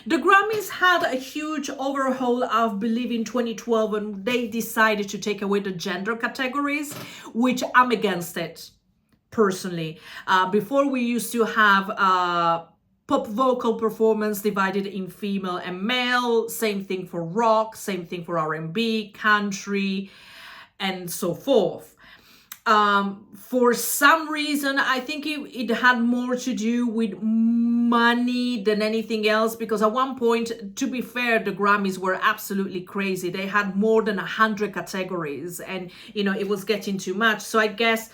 The Grammys had a huge overhaul, I believe, in 2012 when they decided to take away the gender categories, which I'm against it, personally. Before we used to have pop vocal performance divided in female and male, same thing for rock, same thing for R&B, country, and so forth. For some reason, I think it had more to do with money than anything else, because at one point, to be fair, the Grammys were absolutely crazy. They had more than 100 categories, and it was getting too much. So I guess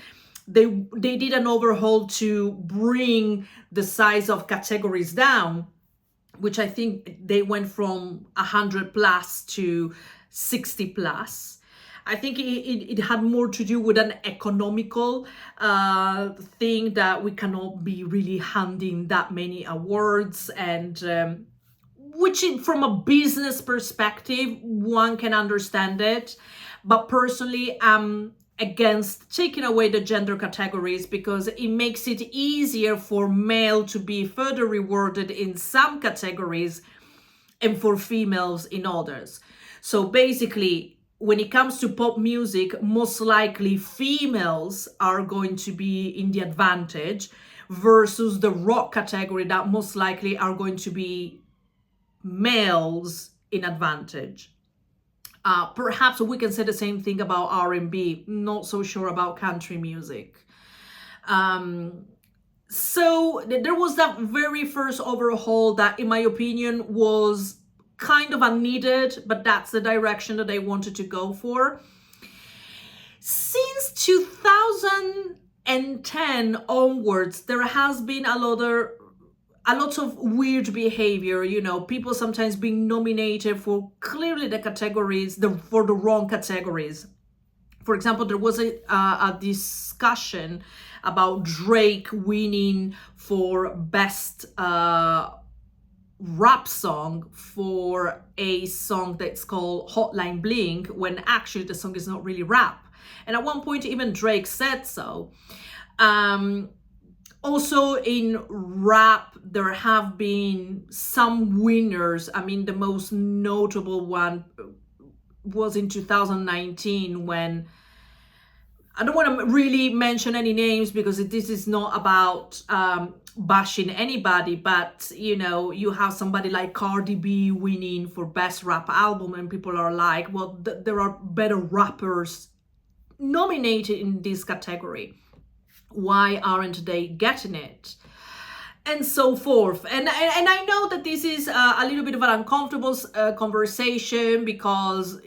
they did an overhaul to bring the size of categories down, which I think they went from 100 plus to 60 plus. I think it had more to do with an economical thing, that we cannot be really handing that many awards, and which from a business perspective, one can understand it. But personally, I'm against taking away the gender categories, because it makes it easier for male to be further rewarded in some categories and for females in others. So basically, when it comes to pop music, most likely females are going to be in the advantage, versus the rock category that most likely are going to be males in advantage. Perhaps we can say the same thing about R&B. Not so sure about country music. So there was that very first overhaul that, in my opinion, was kind of unneeded, but that's the direction that they wanted to go for. Since 2010 onwards, there has been a lot of weird behavior, people sometimes being nominated for clearly the categories, for the wrong categories. For example, there was a discussion about Drake winning for best rap song for a song that's called Hotline Bling, when actually the song is not really rap. And at one point, even Drake said so. Also in rap, there have been some winners. I mean, the most notable one was in 2019, when, I don't want to really mention any names because this is not about bashing anybody, but you have somebody like Cardi B winning for best rap album, and people are like, well, there are better rappers nominated in this category. Why aren't they getting it? And so forth. And I know that this is a little bit of an uncomfortable conversation, because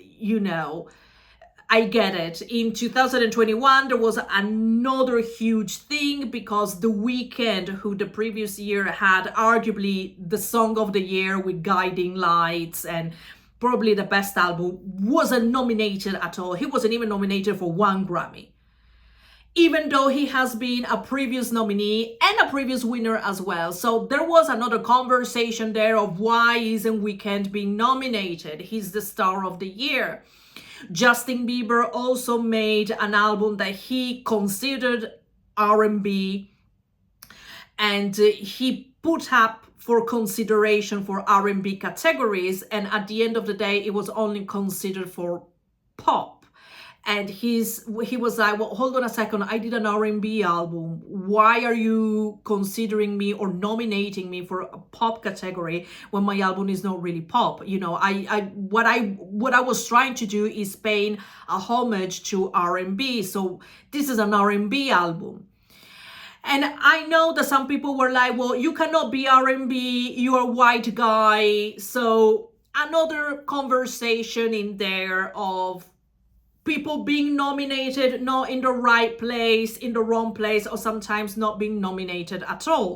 I get it. In 2021, there was another huge thing, because The Weeknd, who the previous year had arguably the song of the year with Guiding Lights and probably the best album, wasn't nominated at all. He wasn't even nominated for one Grammy, even though he has been a previous nominee and a previous winner as well. So there was another conversation there of why isn't Weeknd being nominated? He's the star of the year. Justin Bieber also made an album that he considered R&B, and he put up for consideration for R&B categories, and at the end of the day, it was only considered for pop. And he was like, well, hold on a second, I did an R&B album. Why are you considering me or nominating me for a pop category when my album is not really pop? What I was trying to do is paying a homage to R&B. So this is an R&B album. And I know that some people were like, well, you cannot be R&B, you're a white guy. So another conversation in there of people being nominated not in the right place, in the wrong place, or sometimes not being nominated at all.